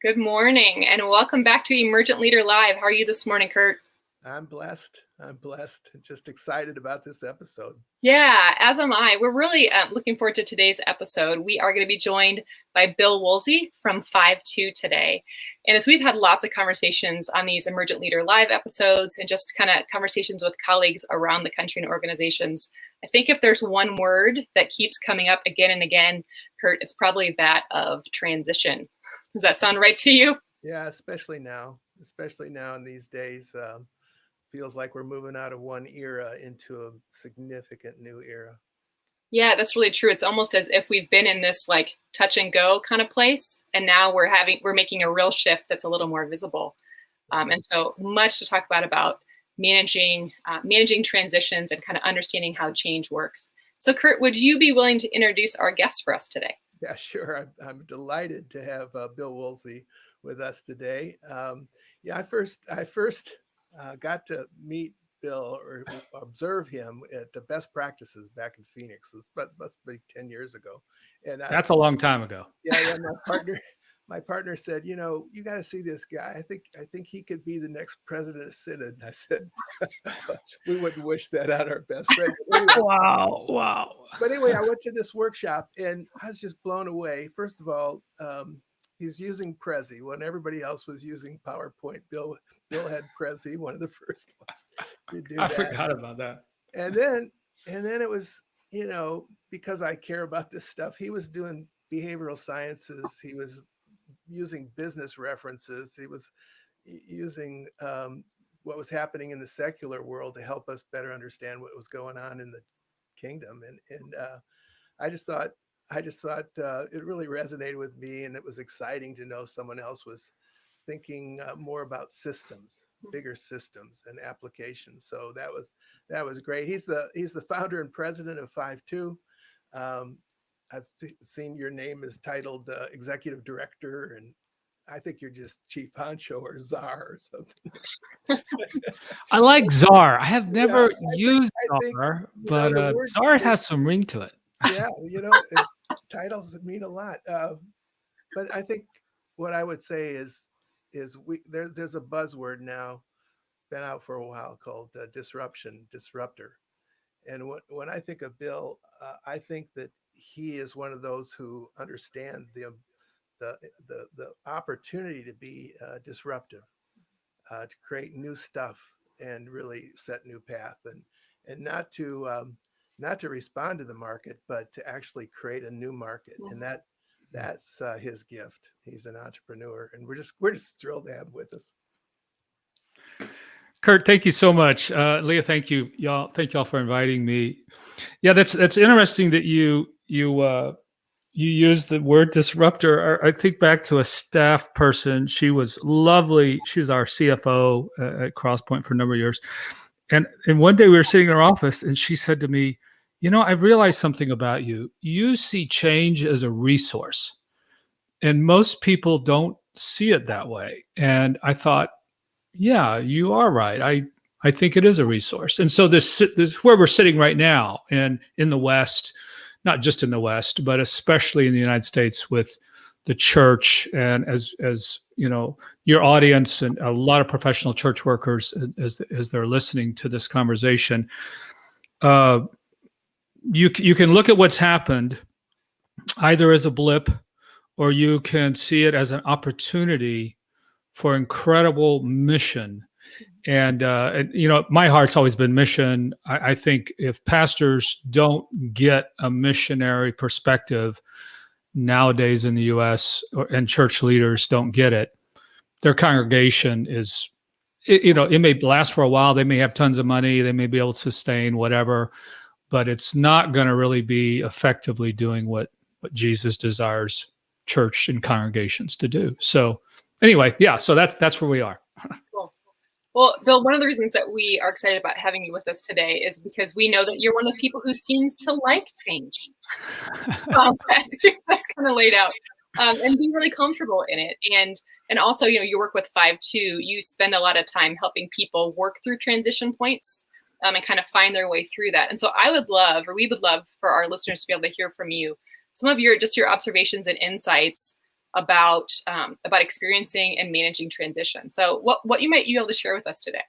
Good morning and welcome back to Emergent Leader Live. How are you this morning, Kurt? I'm blessed. Just excited about this episode. Yeah, as am I. We're really looking forward to today's episode. We are going to be joined by Bill Woolsey from 5-2 today. And as we've had lots of conversations on these Emergent Leader Live episodes and just kind of conversations with colleagues around the country and organizations, I think if there's one word that keeps coming up again and again, Kurt, it's probably that of transition. Does that sound right to you? Yeah, especially now in these days. Feels like we're moving out of one era into a significant new era. Yeah, that's really true. It's almost as if we've been in this like touch and go kind of place, and now we're making a real shift that's a little more visible. And so much to talk about managing transitions and kind of understanding how change works. So, Kurt, would you be willing to introduce our guest for us today? Yeah, sure. I'm delighted to have Bill Woolsey with us today. I first got to meet Bill or observe him at the best practices back in Phoenix. But must be 10 years ago. And that's a long time ago. Yeah. My partner said, you got to see this guy. I think he could be the next president of Synod. I said, we wouldn't wish that on our best friend. Anyway, Wow. But anyway, I went to this workshop and I was just blown away. First of all, he's using Prezi when everybody else was using PowerPoint. Bill had Prezi, one of the first ones to do that. I forgot about that. And then it was, because I care about this stuff, he was doing behavioral sciences. He was using business references. He was using what was happening in the secular world to help us better understand what was going on in the kingdom. And I just thought it really resonated with me, and it was exciting to know someone else was thinking more about systems, bigger systems and applications. So that was great. He's the founder and president of 5-2. I've seen your name is titled executive director, and I think you're just chief honcho or czar or something. I like czar. I have never used czar, but czar has some ring to it. Yeah, titles mean a lot. But I think what I would say is there's a buzzword now, been out for a while, called disruptor. And when I think of Bill, I think that he is one of those who understand the opportunity to be disruptive, to create new stuff and really set new path, and not to respond to the market, but to actually create a new market. And that's his gift. He's an entrepreneur, and we're just thrilled to have him with us. Kurt, thank you so much. Leah, thank you, y'all. Thank y'all for inviting me. Yeah, that's interesting that you used the word disruptor. I think back to a staff person. She was lovely. She was our CFO at Crosspoint for a number of years. And one day we were sitting in her office, and she said to me, I've realized something about you. You see change as a resource, and most people don't see it that way. And I thought, yeah, you are right. I think it is a resource. And so this where we're sitting right now, and in the West, not just in the West, but especially in the United States with the church, and as your audience and a lot of professional church workers, as they're listening to this conversation, you can look at what's happened either as a blip, or you can see it as an opportunity for incredible mission. And my heart's always been mission. I think if pastors don't get a missionary perspective nowadays in the U.S., and church leaders don't get it, their congregation is, it may last for a while. They may have tons of money. They may be able to sustain whatever, but it's not going to really be effectively doing what Jesus desires church and congregations to do. So anyway, yeah, so that's where we are. Cool. Well, Bill, one of the reasons that we are excited about having you with us today is because we know that you're one of those people who seems to like change. That's kind of laid out, and be really comfortable in it. And also, you work with 5-2. You spend a lot of time helping people work through transition points and kind of find their way through that. And so we would love for our listeners to be able to hear from you some of your observations and insights about experiencing and managing transition. So what you might be able to share with us today?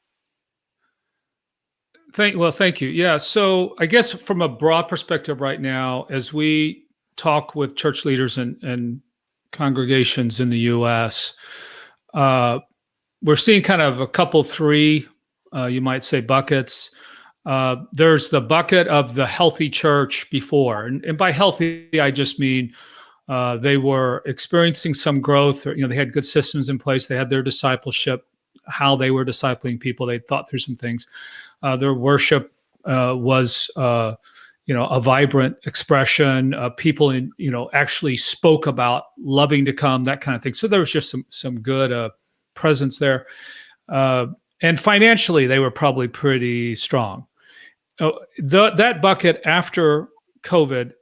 Thank you. Yeah. So I guess from a broad perspective right now, as we talk with church leaders and congregations in the U.S., we're seeing kind of a couple, three, you might say, buckets. There's the bucket of the healthy church before, and by healthy, I just mean they were experiencing some growth, or, they had good systems in place. They had their discipleship, how they were discipling people. They thought through some things. Their worship was, a vibrant expression. People actually spoke about loving to come, that kind of thing. So there was just some good presence there. And financially, they were probably pretty strong. That bucket after COVID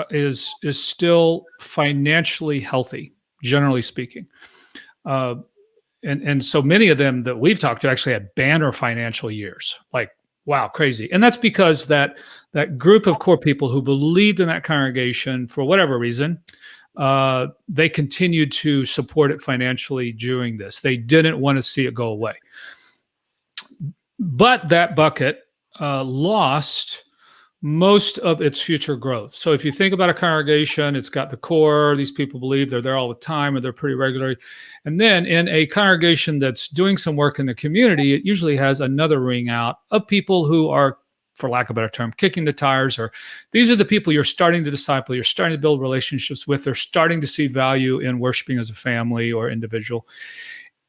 is still financially healthy, generally speaking. And so many of them that we've talked to actually had banner financial years, like, wow, crazy. And that's because that group of core people who believed in that congregation for whatever reason, they continued to support it financially during this. They didn't want to see it go away. But that bucket lost most of its future growth. So if you think about a congregation, it's got the core, these people believe they're there all the time, or they're pretty regularly. And then in a congregation that's doing some work in the community, it usually has another ring out of people who are, for lack of a better term, kicking the tires, or these are the people you're starting to disciple, you're starting to build relationships with, they're starting to see value in worshiping as a family or individual.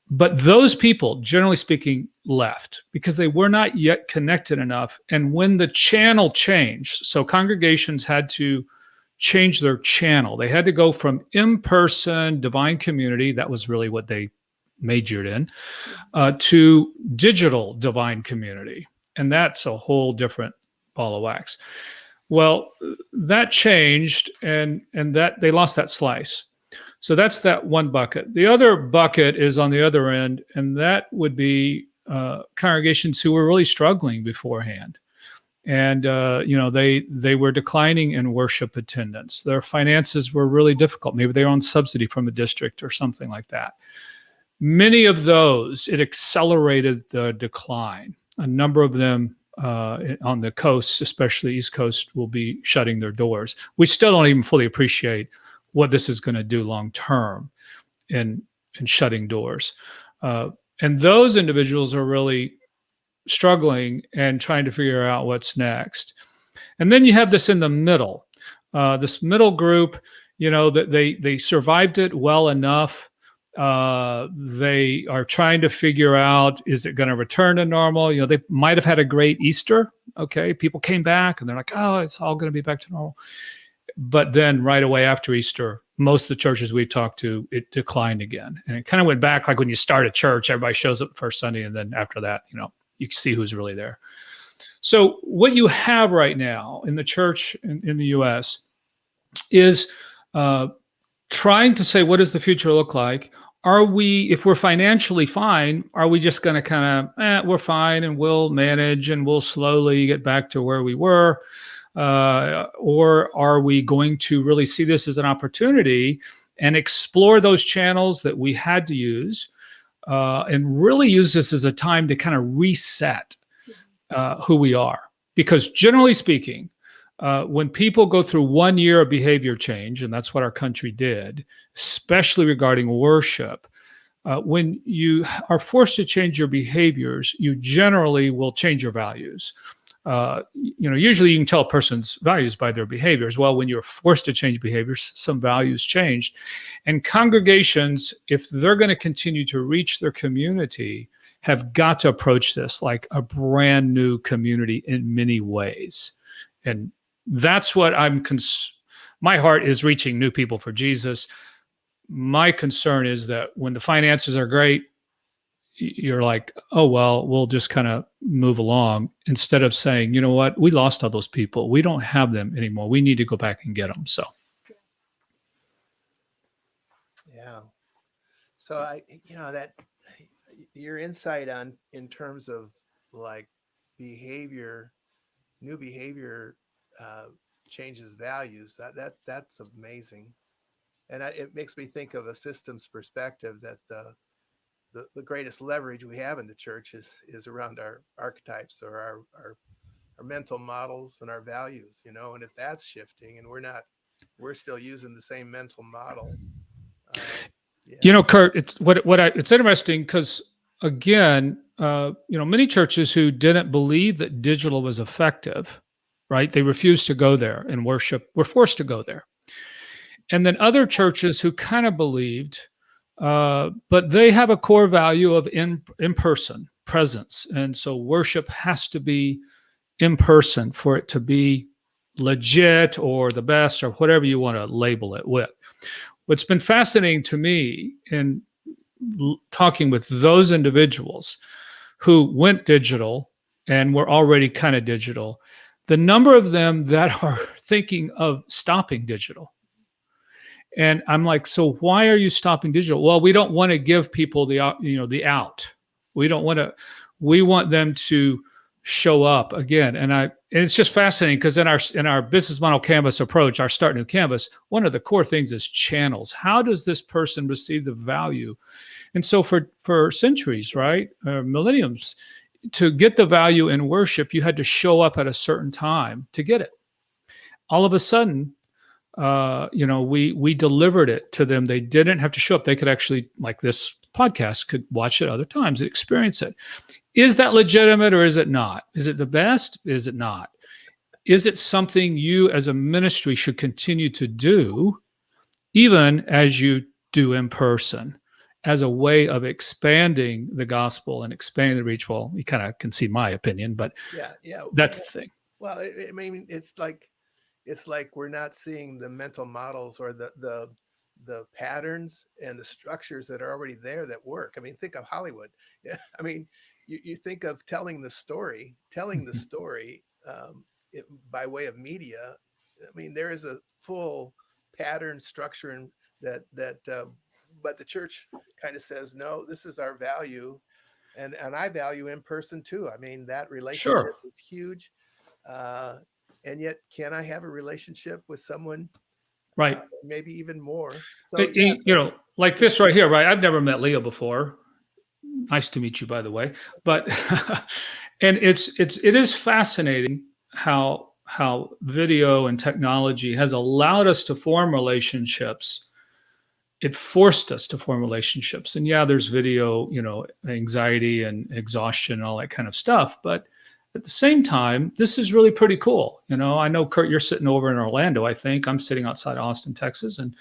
But those people, generally speaking, left because they were not yet connected enough. And when the channel changed, so congregations had to change their channel. They had to go from in-person divine community, that was really what they majored in, to digital divine community. And that's a whole different ball of wax. Well, that changed, and that they lost that slice. So that's that one bucket. The other bucket is on the other end, and that would be congregations who were really struggling beforehand. And, they were declining in worship attendance. Their finances were really difficult. Maybe they were on subsidy from a district or something like that. Many of those, it accelerated the decline. A number of them on the coast, especially East Coast, will be shutting their doors. We still don't even fully appreciate what this is going to do long term in shutting doors. And those individuals are really struggling and trying to figure out what's next. And then you have this in the middle, this middle group, that they survived it well enough. They are trying to figure out, is it going to return to normal? They might have had a great Easter. Okay. People came back and they're like, oh, it's all going to be back to normal. But then right away after Easter, most of the churches we've talked to, it declined again. And it kind of went back like when you start a church, everybody shows up first Sunday. And then after that, you see who's really there. So what you have right now in the church in the U.S. is trying to say, what does the future look like? If we're financially fine, are we just going to kind of, we're fine and we'll manage and we'll slowly get back to where we were? Or are we going to really see this as an opportunity and explore those channels that we had to use and really use this as a time to kind of reset who we are? Because generally speaking, when people go through 1 year of behavior change, and that's what our country did, especially regarding worship, when you are forced to change your behaviors, you generally will change your values. Usually you can tell a person's values by their behaviors. Well, when you're forced to change behaviors, some values changed. And congregations, if they're going to continue to reach their community, have got to approach this like a brand new community in many ways. And that's what my heart is, reaching new people for Jesus. My concern is that when the finances are great, you're like, oh, well, we'll just kind of move along, instead of saying, you know what, we lost all those people. We don't have them anymore. We need to go back and get them. So. Yeah. So that your insight in terms of like behavior, new behavior changes values. That's amazing. And it makes me think of a systems perspective that the greatest leverage we have in the church is around our archetypes or our mental models and our values, and if that's shifting and we're still using the same mental model. Yeah. Kurt, it's interesting because again, many churches who didn't believe that digital was effective, right? They refused to go there and worship, were forced to go there. And then other churches who kind of believed, but they have a core value of in-person presence. And so worship has to be in person for it to be legit or the best or whatever you want to label it with. What's been fascinating to me in talking with those individuals who went digital and were already kind of digital, the number of them that are thinking of stopping digital. And I'm like, so why are you stopping digital? Well, we don't want to give people the out. We want them to show up again. And it's just fascinating because in our business model canvas approach, our start new canvas, one of the core things is channels. How does this person receive the value? And so for centuries, right, millenniums, to get the value in worship, you had to show up at a certain time to get it. All of a sudden, we delivered it to them. They didn't have to show up. They could actually, like this podcast, could watch it other times, experience it. Is that legitimate or is it not? Is it the best? Is it not? Is it something you as a ministry should continue to do, even as you do in person, as a way of expanding the gospel and expanding the reach? Well, you kind of can see my opinion, but yeah, that's the thing. Well, I mean, it's like we're not seeing the mental models or the patterns and the structures that are already there that work. I mean, think of Hollywood. Yeah, I mean, you think of telling the story by way of media. I mean, there is a full pattern structure and that but the church kind of says, no, this is our value, and I value in person too. I mean, that relationship is huge. And yet, can I have a relationship with someone? Right. Maybe even more. So, like this right here, right? I've never met Leo before. Nice to meet you, by the way. But, and it is fascinating how video and technology has allowed us to form relationships. It forced us to form relationships. And yeah, there's video, anxiety and exhaustion and all that kind of stuff. But at the same time, this is really pretty cool. I know, Kurt, you're sitting over in Orlando, I think. I'm sitting outside Austin, Texas, and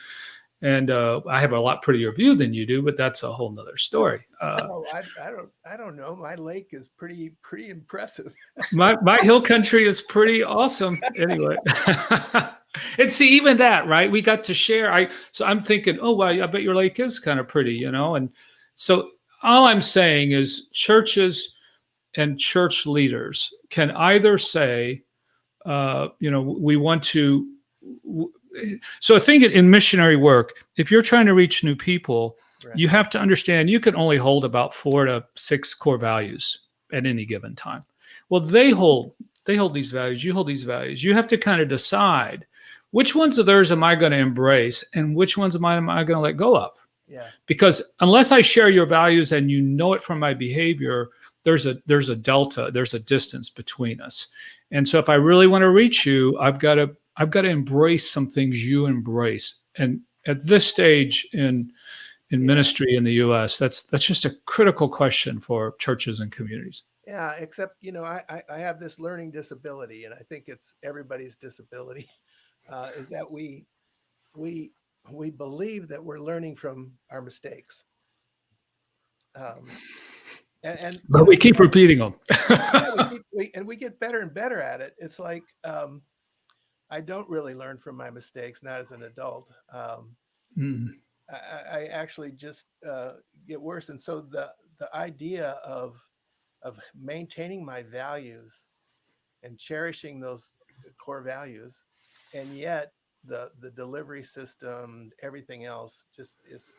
I have a lot prettier view than you do, but that's a whole nother story. I don't know. My lake is pretty impressive. my hill country is pretty awesome. Anyway, and see, even that, right? We got to share. So I'm thinking, oh, well, I bet your lake is kind of pretty, And so all I'm saying is churches and church leaders can either say, we want to. So I think in missionary work, if you're trying to reach new people, right, you have to understand you can only hold about 4 to 6 core values at any given time. Well, they hold these values. You hold these values. You have to kind of decide which ones of theirs am I going to embrace and which ones am I going to let go of? Yeah. Because unless I share your values and you know it from my behavior, there's a delta, there's a distance between us. And so if I really want to reach you, I've got to embrace some things you embrace. And at this stage in ministry in the U.S., that's just a critical question for churches and communities. Yeah, except, I have this learning disability, and I think it's everybody's disability, is that we believe that we're learning from our mistakes. But we keep repeating them. we get better and better at it. It's like, I don't really learn from my mistakes, not as an adult. I actually just get worse. And so the idea of maintaining my values and cherishing those core values, and yet the delivery system, everything else just is,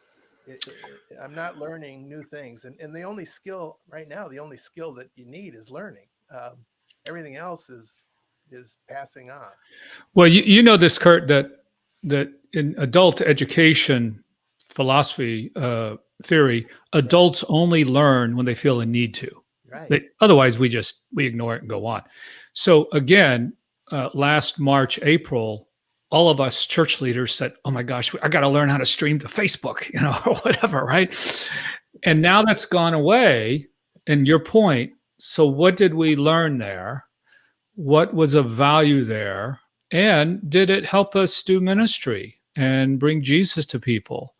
I'm not learning new things. And the only skill right now, the only skill that you need is learning. Everything else is passing on. Well, you know this, Kurt, that that in adult education philosophy theory, adults only learn when they feel a need to. Right. Otherwise, we ignore it and go on. So again, last March, April, all of us church leaders said, "Oh my gosh, I got to learn how to stream to Facebook, or whatever, right?" And now that's gone away. And your point. So what did we learn there? What was of value there? And did it help us do ministry and bring Jesus to people?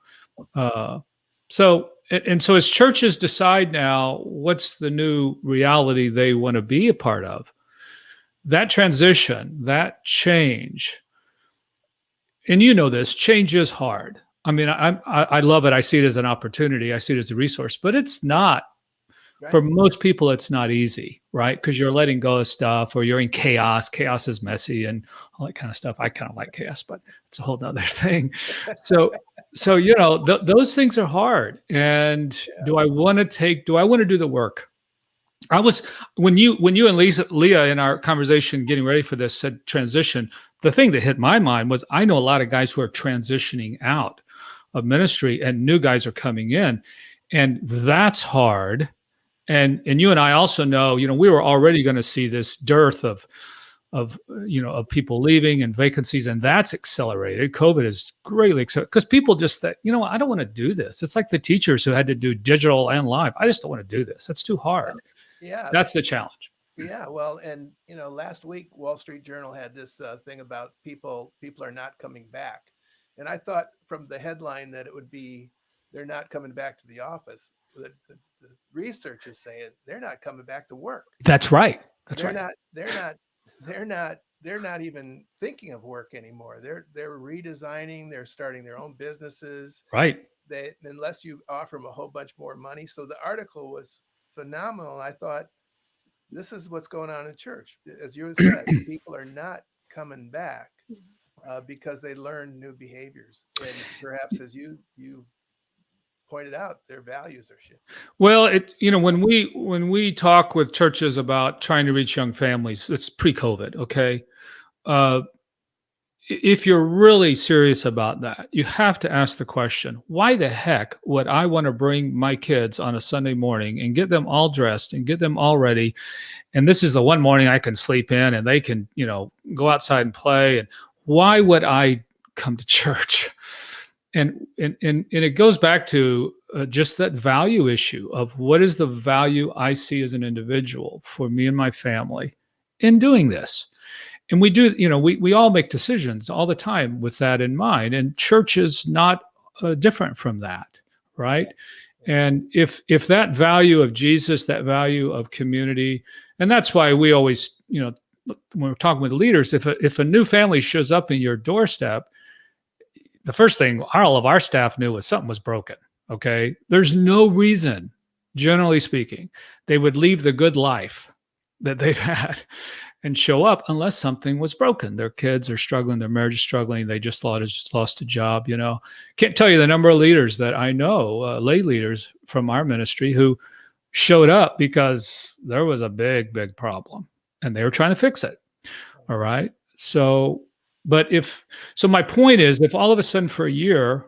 So as churches decide now what's the new reality they want to be a part of, that transition, that change, and this, change is hard. I mean, I love it. I see it as an opportunity. I see it as a resource, but it's not. Right. For most people, it's not easy, right? Because you're letting go of stuff, or you're in chaos. Chaos is messy and all that kind of stuff. I kind of like chaos, but it's a whole nother thing. So those things are hard. And do I want to do the work? When you and Leah in our conversation getting ready for this said transition, the thing that hit my mind was I know a lot of guys who are transitioning out of ministry and new guys are coming in, and that's hard. And you and I also know, we were already going to see this dearth of people leaving and vacancies, and that's accelerated. COVID is greatly accelerated because people just think, I don't want to do this. It's like the teachers who had to do digital and live. I just don't want to do this. That's too hard. Yeah, that's the challenge. Yeah, well, and last week Wall Street Journal had this thing about people are not coming back, and I thought from the headline that it would be they're not coming back to the office. The research is saying they're not coming back to work. That's right. They're not even thinking of work anymore. They're redesigning. They're starting their own businesses. Right. Unless you offer them a whole bunch more money. So the article was phenomenal. I thought, this is what's going on in church. As you said, people are not coming back because they learn new behaviors, and perhaps as you pointed out, their values are shifting. Well, when we talk with churches about trying to reach young families, it's pre-COVID, okay? If you're really serious about that, you have to ask the question, why the heck would I want to bring my kids on a Sunday morning and get them all dressed and get them all ready? And this is the one morning I can sleep in and they can, go outside and play. And why would I come to church? And it goes back to just that value issue of what is the value I see as an individual for me and my family in doing this. And we do, we all make decisions all the time with that in mind. And church is not different from that, right? And if that value of Jesus, that value of community, and that's why we always, when we're talking with leaders, if a new family shows up in your doorstep, the first thing all of our staff knew was something was broken. Okay. There's no reason, generally speaking, they would leave the good life that they've had and show up unless something was broken. Their kids are struggling, their marriage is struggling, they just lost a job. Can't tell you the number of leaders that I know, lay leaders from our ministry, who showed up because there was a big, big problem and they were trying to fix it. All right. So my point is, if all of a sudden for a year,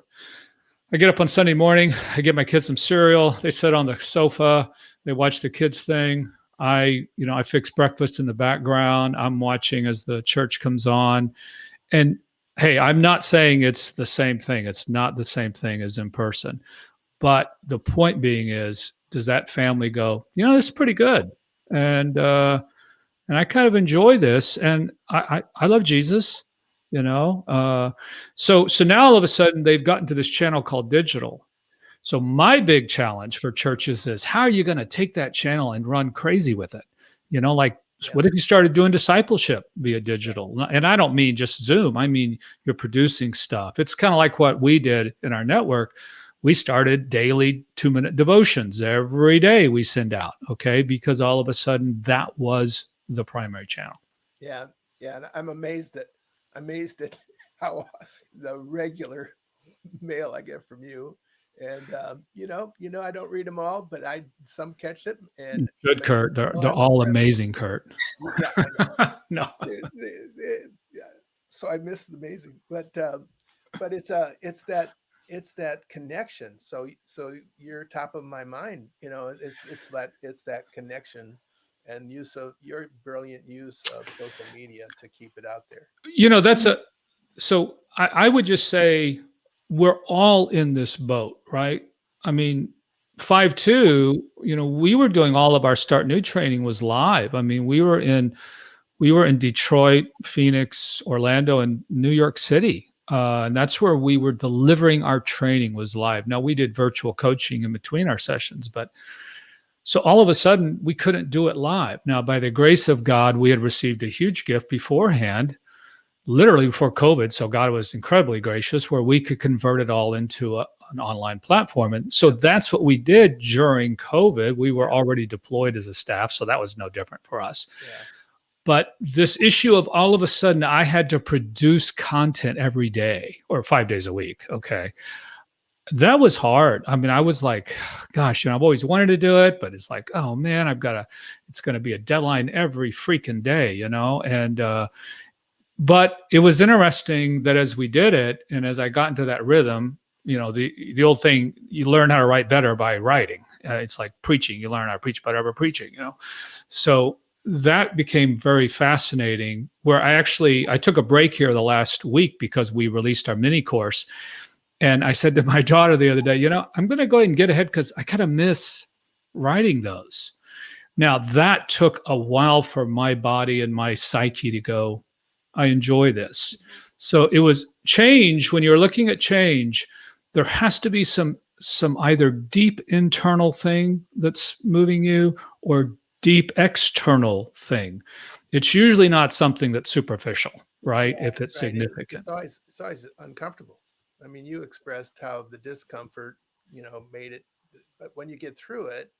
I get up on Sunday morning, I get my kids some cereal, they sit on the sofa, they watch the kids thing. I fix breakfast in the background. I'm watching as the church comes on. And hey, I'm not saying it's the same thing. It's not the same thing as in person. But the point being is, does that family go, this is pretty good. And I kind of enjoy this. And I love Jesus. So now all of a sudden they've gotten to this channel called digital. So my big challenge for churches is, how are you going to take that channel and run crazy with it? What if you started doing discipleship via digital? And I don't mean just Zoom. I mean, you're producing stuff. It's kind of like what we did in our network. We started daily 2-minute devotions every day we send out. Okay. Because all of a sudden that was the primary channel. Yeah. Yeah. And I'm amazed at how the regular mail I get from you, and I don't read them all, but some catch it. And good, Kurt. They're all amazing, Kurt. Yeah, no. So I miss the amazing, but but it's that connection. So you're top of my mind. It's that connection and use of your brilliant use of social media to keep it out there. That's a so I would just say we're all in this boat, right? I mean, 5-2, we were doing all of our start new training was live. I mean, we were in Detroit, Phoenix, Orlando, and New York City. And that's where we were delivering our training was live. Now we did virtual coaching in between our sessions, but so all of a sudden we couldn't do it live. Now, by the grace of God, we had received a huge gift beforehand, literally before COVID. So God was incredibly gracious where we could convert it all into an online platform. And so that's what we did during COVID. We were already deployed as a staff. So that was no different for us. Yeah. But this issue of all of a sudden I had to produce content every day or 5 days a week. Okay. That was hard. I mean, I was like, gosh, I've always wanted to do it, but it's like, oh man, it's going to be a deadline every freaking day, and, but it was interesting that as we did it and as I got into that rhythm, the old thing, you learn how to write better by writing. It's like preaching. You learn how to preach better by preaching, So that became very fascinating where I took a break here the last week because we released our mini course. And I said to my daughter the other day, I'm going to go ahead and get ahead because I kind of miss writing those. Now that took a while for my body and my psyche to go, I enjoy this. So it was change. When you're looking at change, there has to be some either deep internal thing that's moving you or deep external thing. It's usually not something that's superficial, right? Yeah, if it's right. significant. It's always uncomfortable. I mean, you expressed how the discomfort, made it, but when you get through it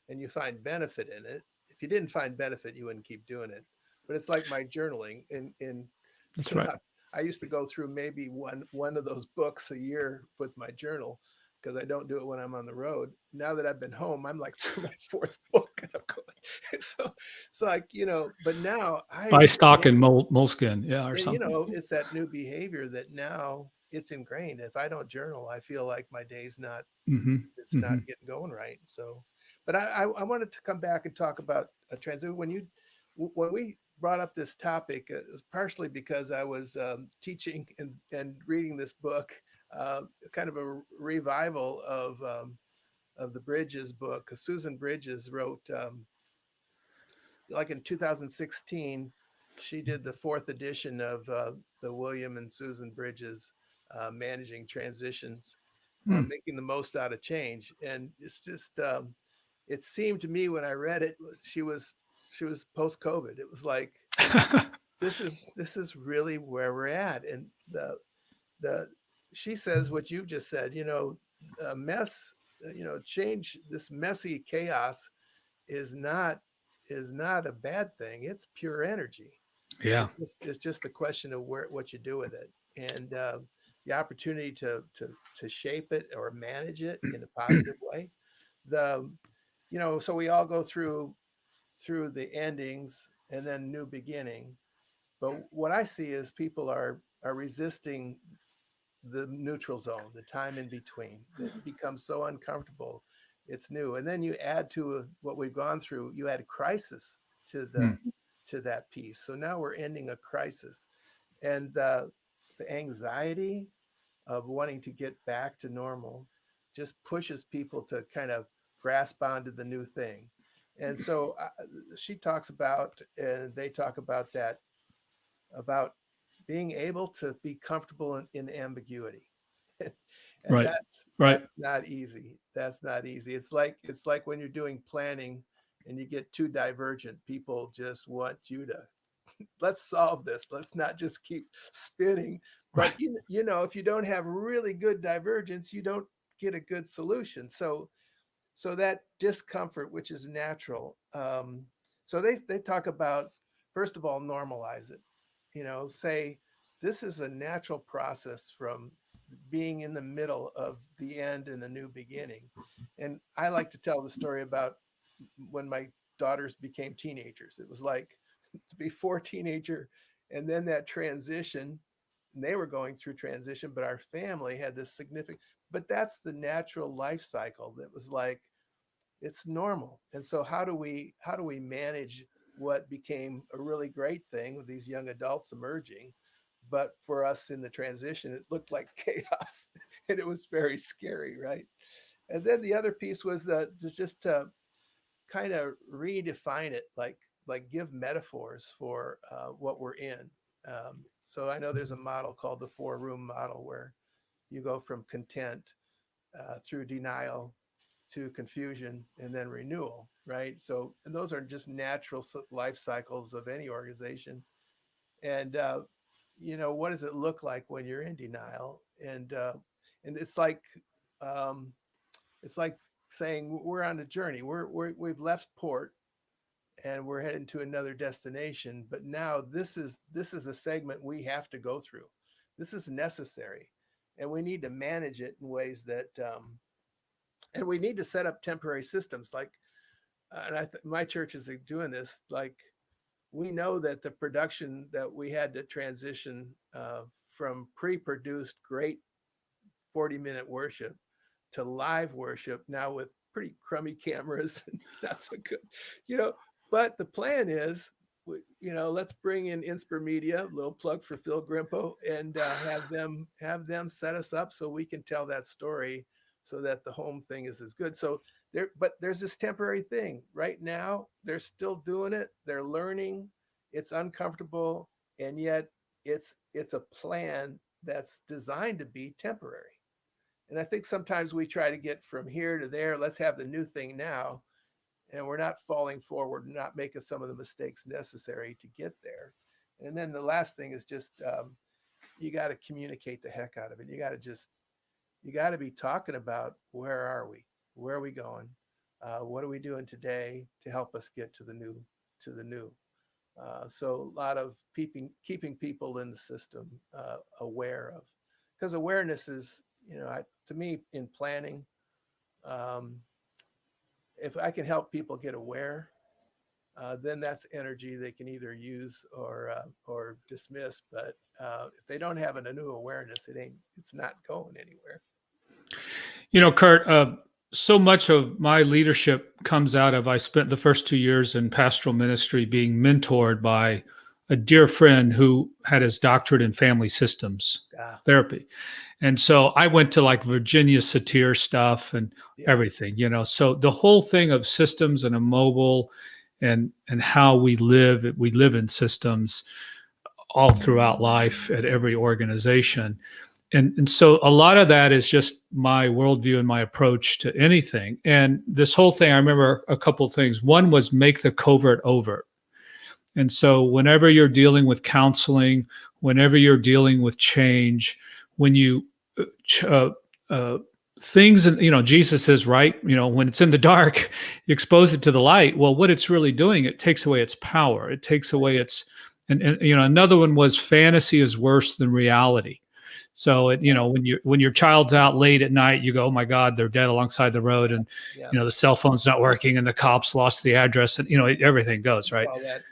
and you find benefit in it, if you didn't find benefit, you wouldn't keep doing it. But it's like my journaling in That's you know, right. I used to go through maybe one of those books a year with my journal because I don't do it when I'm on the road. Now that I've been home, I'm like through my fourth book and I'm going. So like, but now Buy stock in moleskin, yeah, or and something. it's that new behavior that now it's ingrained. If I don't journal, I feel like my day's not Mm-hmm. it's not Mm-hmm. getting going right. So, but I wanted to come back and talk about a transition. When we brought up this topic, it was partially because I was teaching and reading this book, kind of a revival of the Bridges book. 'Cause Susan Bridges wrote, like in 2016, she did the fourth edition of the William and Susan Bridges Managing Transitions, Hmm. making the most out of change. And it's just, it seemed to me when I read it, she was post COVID. It was like, this is really where we're at. And the she says what you've just said, mess, change, this messy chaos is not a bad thing. It's pure energy. Yeah. It's just a question of what you do with it, and the opportunity to shape it or manage it in a positive way. The so we all go through the endings and then new beginning. But what I see is people are resisting the neutral zone, the time in between that becomes so uncomfortable. It's new. And then you add to what we've gone through, you add crisis to Hmm. that piece. So now we're ending a crisis. And the anxiety of wanting to get back to normal just pushes people to kind of grasp onto the new thing. And so she talks about, and they talk about that, about being able to be comfortable in ambiguity. And Right. that's Right. not easy. That's not easy. It's like when you're doing planning and you get too divergent, people just want you to, let's solve this. Let's not just keep spinning. Right. But if you don't have really good divergence, you don't get a good solution. So that discomfort, which is natural. So they talk about, first of all, normalize it. Say this is a natural process from being in the middle of the end and a new beginning. And I like to tell the story about when my daughters became teenagers. It was like before teenager, and then that transition. they were going through transition, but our family had this significant, but that's the natural life cycle. That was like, it's normal. And so how do we manage what became a really great thing with these young adults emerging? But for us in the transition, it looked like chaos and it was very scary, right? And then the other piece was just to kind of redefine it, like give metaphors for what we're in. So I know there's a model called the 4-room model where you go from content through denial to confusion and then renewal, right? So, and those are just natural life cycles of any organization. And what does it look like when you're in denial? And um, it's like saying we're on a journey. We've left port and we're heading to another destination. But now this is a segment we have to go through. This is necessary, and we need to manage it in ways that, and we need to set up temporary systems. Like, and my church is doing this. Like, we know that the production that we had to transition from pre-produced great 40-minute worship to live worship now with pretty crummy cameras and not so good, but the plan is, let's bring in Inspire Media, little plug for Phil Grimpo, and have them set us up so we can tell that story so that the home thing is as good. So there's this temporary thing right now. They're still doing it. They're learning. It's uncomfortable. And yet it's a plan that's designed to be temporary. And I think sometimes we try to get from here to there. Let's have the new thing now. And we're not falling forward, not making some of the mistakes necessary to get there. And then the last thing is just, you got to communicate the heck out of it. You got to be talking about, where are we? Where are we going? What are we doing today to help us get to the new? So a lot of keeping people in the system aware of, because awareness is, to me, in planning, if I can help people get aware, then that's energy they can either use or dismiss. But if they don't have a new awareness, it's not going anywhere. Kurt, so much of my leadership comes out of, I spent the first 2 years in pastoral ministry being mentored by a dear friend who had his doctorate in family systems therapy. And so I went to like Virginia Satir stuff and everything, so the whole thing of systems and immobile and how we live in systems all throughout life at every organization. And so a lot of that is just my worldview and my approach to anything. And this whole thing, I remember a couple of things. One was make the covert overt. And so whenever you're dealing with counseling, whenever you're dealing with change, when you things, and Jesus says, right, when it's in the dark, you expose it to the light. Well, what it's really doing, it takes away its power. It takes away its, and another one was fantasy is worse than reality. So when your child's out late at night, you go, oh my God, they're dead alongside the road, and the cell phone's not working, and the cops lost the address, and everything goes right.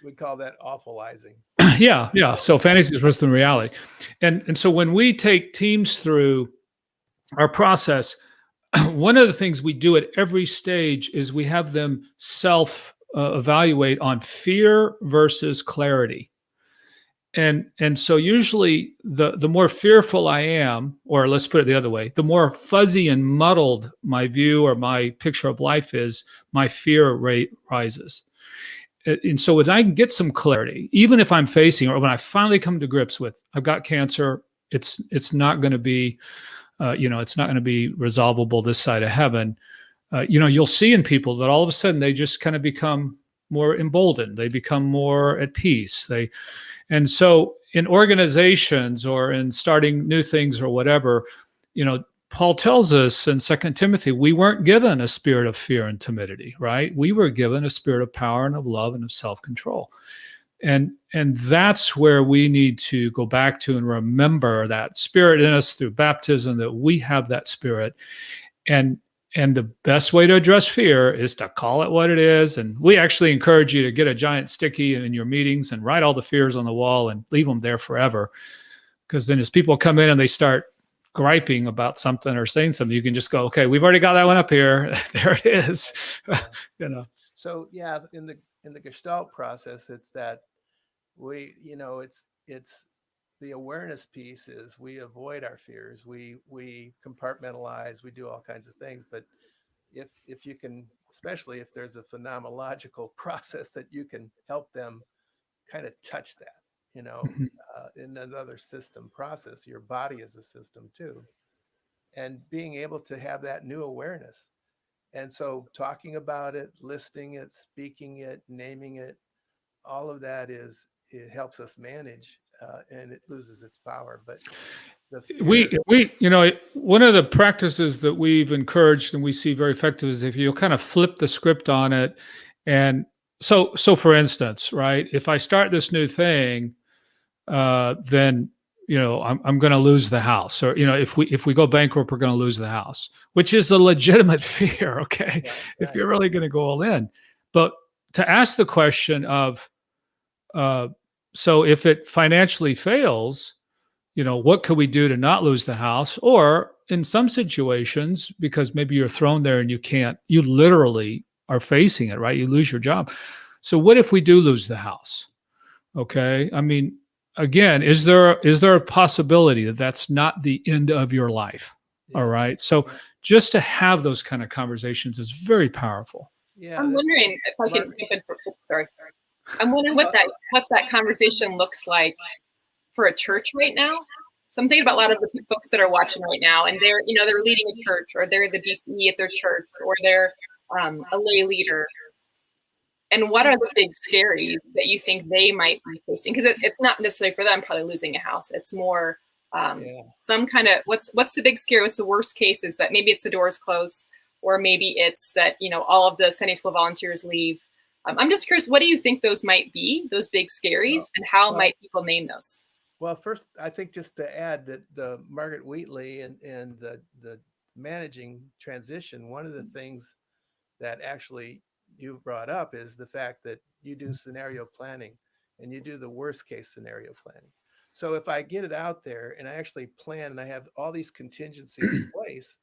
We call that awfulizing. Yeah. So fantasy is worse than reality, and so when we take teams through our process, one of the things we do at every stage is we have them self evaluate on fear versus clarity. And so usually the more fearful I am, or let's put it the other way, the more fuzzy and muddled my view or my picture of life is, my fear rate rises. And so when I can get some clarity, even if I'm facing, or when I finally come to grips with, I've got cancer, it's not going to be, it's not going to be resolvable this side of heaven. You'll see in people that all of a sudden they just kind of become more emboldened. They become more at peace. And so in organizations or in starting new things or whatever, Paul tells us in 2 Timothy, we weren't given a spirit of fear and timidity, right? We were given a spirit of power and of love and of self-control. And that's where we need to go back to and remember that spirit in us through baptism, that we have that spirit. And the best way to address fear is to call it what it is. And we actually encourage you to get a giant sticky in your meetings and write all the fears on the wall and leave them there forever. because then as people come in and they start griping about something or saying something, you can just go, okay, we've already got that one up here. There it is. Yeah. So yeah, in the Gestalt process, it's that it's the awareness piece is we avoid our fears, we compartmentalize, we do all kinds of things. But if you can, especially if there's a phenomenological process that you can help them kind of touch that, in another system process, your body is a system too, and being able to have that new awareness. And so talking about it, listing it, speaking it, naming it, all of that it helps us manage, and it loses its power. But the fear, one of the practices that we've encouraged and we see very effective is if you kind of flip the script on it. And so for instance, right, if I start this new thing, then I'm going to lose the house, or if we go bankrupt, we're going to lose the house, which is a legitimate fear. Okay, right. If you're really going to go all in, but to ask the question of, so if it financially fails, what could we do to not lose the house? Or in some situations, because maybe you're thrown there and you literally are facing it, right? You lose your job. So what if we do lose the house? Okay, I mean, again, is there a possibility that that's not the end of your life? Yeah. All right. So just to have those kind of conversations is very powerful. Yeah. I'm wondering if I can, sorry. I'm wondering what that conversation looks like for a church right now. So I'm thinking about a lot of the folks that are watching right now, and they're leading a church, or they're the DCE at their church, or they're a lay leader. And what are the big scaries that you think they might be facing? Because it's not necessarily for them probably losing a house. It's more some kind of, what's the big scare? What's the worst case? Is that maybe it's the doors close, or maybe it's that, all of the Sunday school volunteers leave. I'm just curious, what do you think those might be, those big scaries, and how might people name those? Well, first, I think just to add that the Margaret Wheatley and the managing transition, one of the things that actually you brought up is the fact that you do scenario planning and you do the worst case scenario planning. So if I get it out there and I actually plan and I have all these contingencies in place,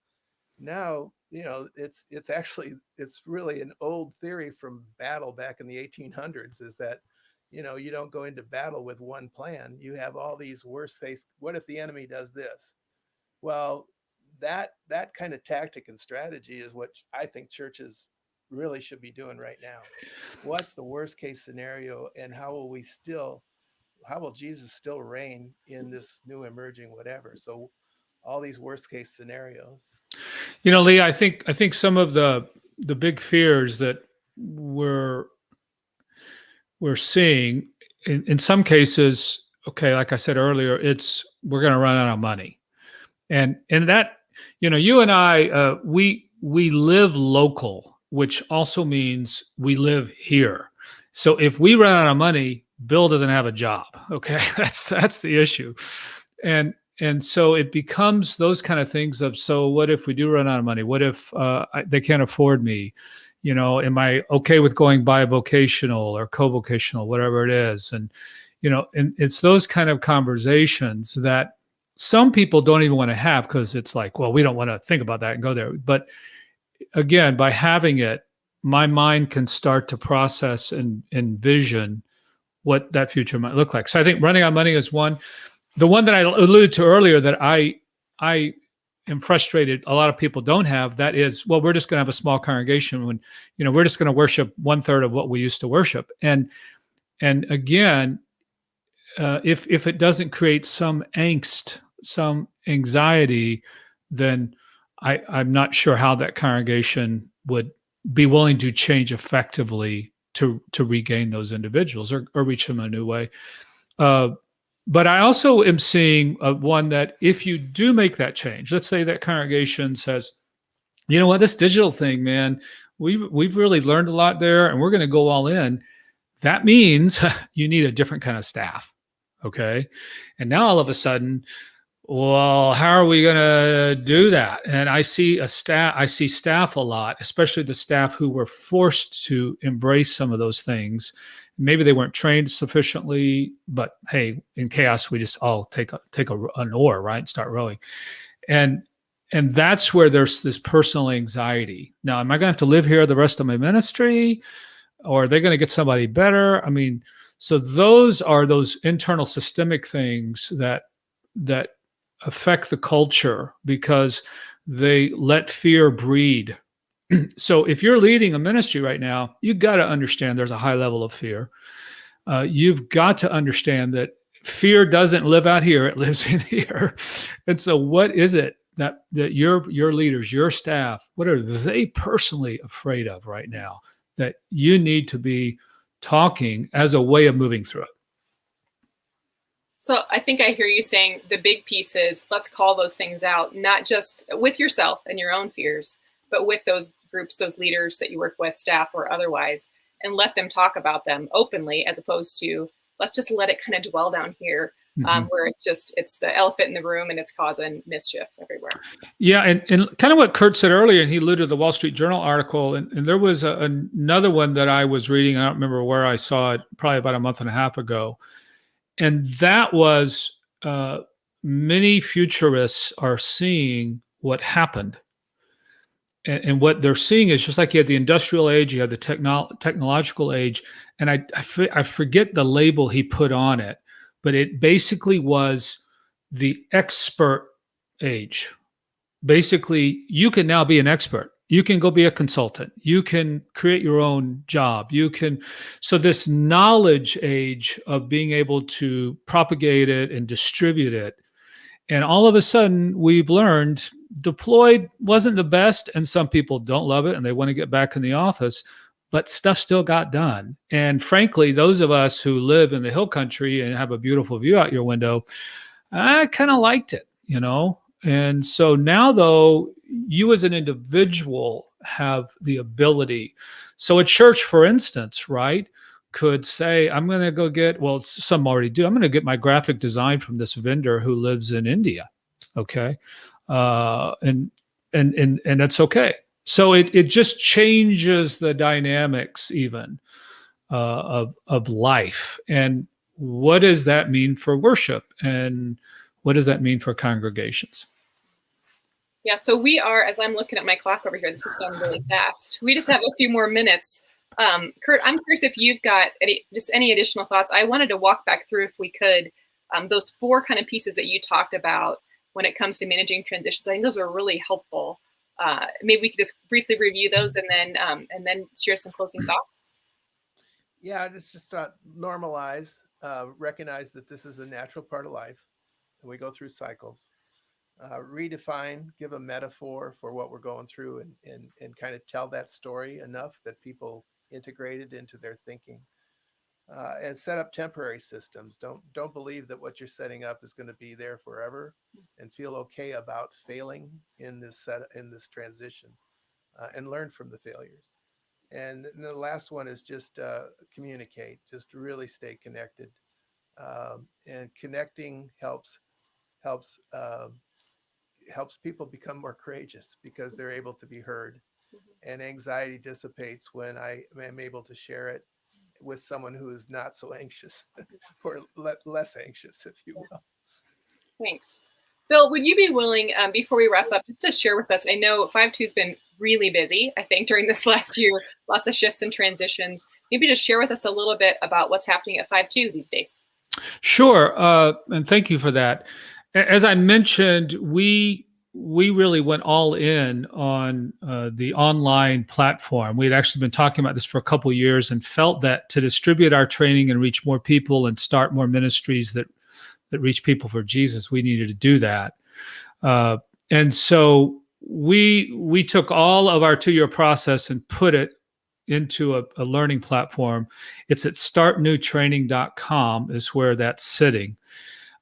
now, it's really an old theory from battle back in the 1800s, is that, you don't go into battle with one plan. You have all these worst case. What if the enemy does this? Well, that kind of tactic and strategy is what I think churches really should be doing right now. What's the worst case scenario, and how will Jesus still reign in this new emerging whatever? So all these worst case scenarios. Lee, I think some of the big fears that we're seeing in some cases, okay, like I said earlier, we're going to run out of money, and that, you and I, we live local, which also means we live here. So if we run out of money, Bill doesn't have a job. Okay, that's the issue, and so it becomes those kind of things of, so what if we do run out of money? What if they can't afford me? Am I okay with going bivocational or co-vocational, whatever it is? And, and it's those kind of conversations that some people don't even want to have, because it's like, well, we don't want to think about that and go there. But again, by having it, my mind can start to process and envision what that future might look like. So I think running out of money is one. The one that I alluded to earlier that I am frustrated a lot of people don't have, that is, well, we're just going to have a small congregation when, we're just going to worship 1/3 of what we used to worship. And again, if it doesn't create some angst, some anxiety, then I'm not sure how that congregation would be willing to change effectively to regain those individuals or reach them in a new way. But I also am seeing one that if you do make that change, let's say that congregation says, you know what, this digital thing, man, we've really learned a lot there, and we're going to go all in. That means you need a different kind of staff. Okay. And now all of a sudden, well, how are we going to do that? And I see staff a lot, especially the staff who were forced to embrace some of those things maybe they weren't trained sufficiently, but hey, in chaos, we just all take an oar, right, and start rowing. And that's where there's this personal anxiety. Now, am I going to have to live here the rest of my ministry, or are they going to get somebody better? I mean, so those are those internal systemic things that affect the culture because they let fear breed. So if you're leading a ministry right now, you got to understand there's a high level of fear. You've got to understand that fear doesn't live out here; it lives in here. And so, what is it that your leaders, your staff, what are they personally afraid of right now that you need to be talking as a way of moving through it? So I think I hear you saying the big piece is let's call those things out, not just with yourself and your own fears, but with those groups, those leaders that you work with, staff or otherwise, and let them talk about them openly, as opposed to let's just let it kind of dwell down here, where it's the elephant in the room and it's causing mischief everywhere. Yeah, and kind of what Kurt said earlier, and he alluded to the Wall Street Journal article, and there was another one that I was reading. I don't remember where I saw it, probably about a month and a half ago, and that was many futurists are seeing what happened. And what they're seeing is just like you had the industrial age, you had the technological age, and I forget the label he put on it, but it basically was the expert age. Basically, you can now be an expert. You can go be a consultant. You can create your own job. So this knowledge age of being able to propagate it and distribute it. And all of a sudden, we've learned deployed wasn't the best, and some people don't love it and they want to get back in the office, but stuff still got done. And frankly, those of us who live in the hill country and have a beautiful view out your window, I kind of liked it, you know? And so now, though, you as an individual have the ability. So a church, for instance, right, could say, I'm going to go get, well, some already do, I'm going to get my graphic design from this vendor who lives in India. Okay. And that's okay. So it just changes the dynamics even of life. And what does that mean for worship? And what does that mean for congregations? Yeah, so we are, as I'm looking at my clock over here, this is going really fast. We just have a few more minutes. Kurt, I'm curious if you've got any additional thoughts. I wanted to walk back through, if we could, those four kind of pieces that you talked about when it comes to managing transitions. I think those are really helpful. Maybe we could just briefly review those and then share some closing thoughts. Yeah, just normalize, recognize that this is a natural part of life, and we go through cycles. Redefine, give a metaphor for what we're going through, and kind of tell that story enough that people integrate it into their thinking. And set up temporary systems. Don't believe that what you're setting up is going to be there forever, and feel okay about failing in this transition, and learn from the failures. And the last one is just communicate. Just really stay connected, and connecting helps people become more courageous because they're able to be heard, and anxiety dissipates when I am able to share it with someone who is not so anxious or less anxious, if you will. Thanks. Bill, would you be willing, before we wrap up, just to share with us, I know 5-2 has been really busy, I think, during this last year, lots of shifts and transitions. Maybe just share with us a little bit about what's happening at 5-2 these days. Sure. And thank you for that. As I mentioned, we really went all in on the online platform. We had actually been talking about this for a couple of years and felt that to distribute our training and reach more people and start more ministries that reach people for Jesus, we needed to do that. And so we took all of our 2-year process and put it into a learning platform. It's at startnewtraining.com is where that's sitting.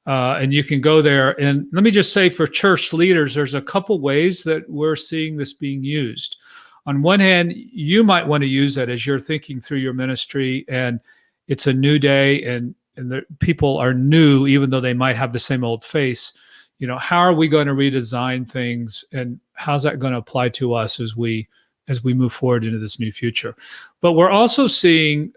And you can go there. And let me just say, for church leaders, there's a couple ways that we're seeing this being used. On one hand, you might want to use it as you're thinking through your ministry, and it's a new day, and the people are new, even though they might have the same old face. You know, how are we going to redesign things, and how's that going to apply to us as we as we move forward into this new future. But we're also seeing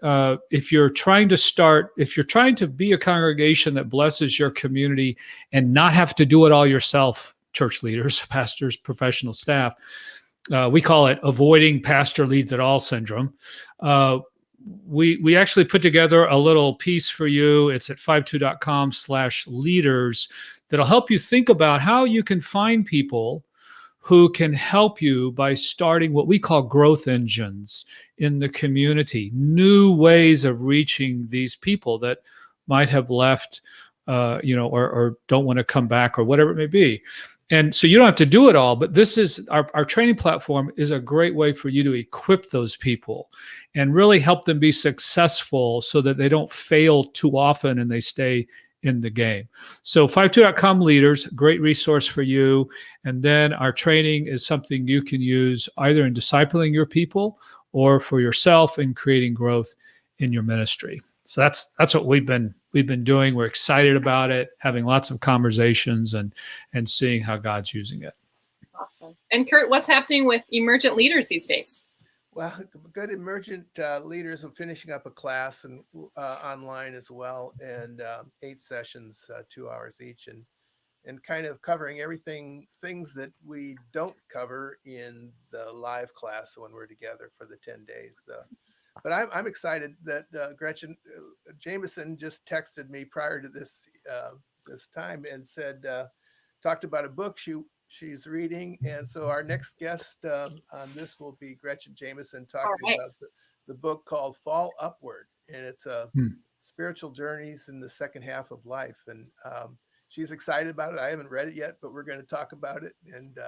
if you're trying to be a congregation that blesses your community and not have to do it all yourself, church leaders, pastors, professional staff, we call it avoiding pastor leads it all syndrome. We actually put together a little piece for you. It's at 52.com/leaders that'll help you think about how you can find people who can help you by starting what we call growth engines in the community, new ways of reaching these people that might have left, or don't want to come back or whatever it may be. And so you don't have to do it all, but this is our training platform is a great way for you to equip those people and really help them be successful so that they don't fail too often and they stay in the game. So 52.com leaders, great resource for you. And then our training is something you can use either in discipling your people or for yourself in creating growth in your ministry. So that's what we've been doing. We're excited about it, having lots of conversations and seeing how God's using it. Awesome. And Kurt, what's happening with emergent leaders these days? Well, good emergent leaders. I'm finishing up a class and online as well, and 8 sessions, 2 hours each, and kind of covering things that we don't cover in the live class when we're together for the 10 days. But I'm excited that Gretchen Jameson just texted me prior to this time and said, talked about a book she's reading. And so our next guest on this will be Gretchen Jameson talking about the book called Fall Upward. And it's spiritual journeys in the second half of life. And she's excited about it. I haven't read it yet, but we're going to talk about it. And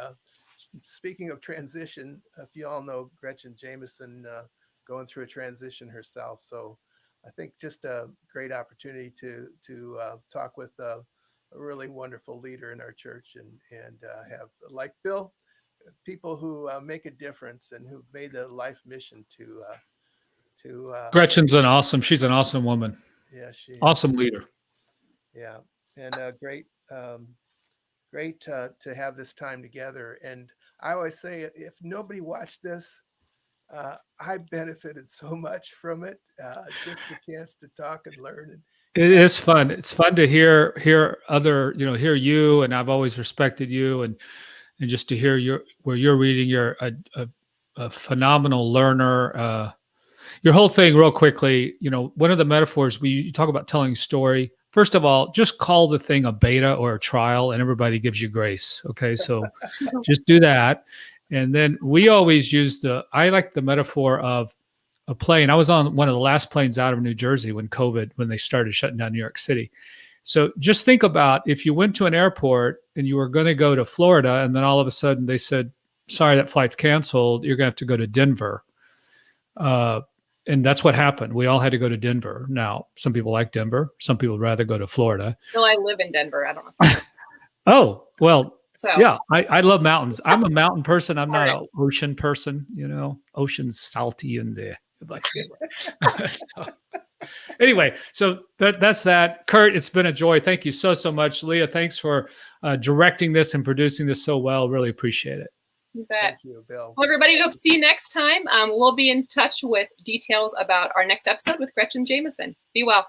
speaking of transition, if you all know Gretchen Jameson, going through a transition herself. So I think just a great opportunity to talk with a really wonderful leader in our church and have, like Bill, people who make a difference and who've made a life mission to Gretchen's she's an awesome woman. Yeah, she awesome leader. Yeah. And great to have this time together. And I always say, if nobody watched this, I benefited so much from it. Just the chance to talk and learn. It is fun. It's fun to hear other, hear you. And I've always respected you, and just to hear where you're reading. You're a phenomenal learner. Your whole thing, real quickly. One of the metaphors you talk about telling a story. First of all, just call the thing a beta or a trial, and everybody gives you grace. Okay, so just do that. And then we always use I like the metaphor of a plane. I was on one of the last planes out of New Jersey when they started shutting down New York City. So just think about if you went to an airport and you were going to go to Florida, and then all of a sudden they said, sorry, that flight's canceled. You're going to have to go to Denver. And that's what happened. We all had to go to Denver. Now, some people like Denver. Some people would rather go to Florida. Well, I live in Denver. I don't know. Oh, well. So yeah, I love mountains. I'm a mountain person. I'm not an ocean person. Ocean's salty and like. So, anyway, so that's that. Kurt, it's been a joy. Thank you so much. Leah, thanks for directing this and producing this so well. Really appreciate it. You bet. Thank you, Bill. Well, everybody, hope to see you next time. We'll be in touch with details about our next episode with Gretchen Jameson. Be well.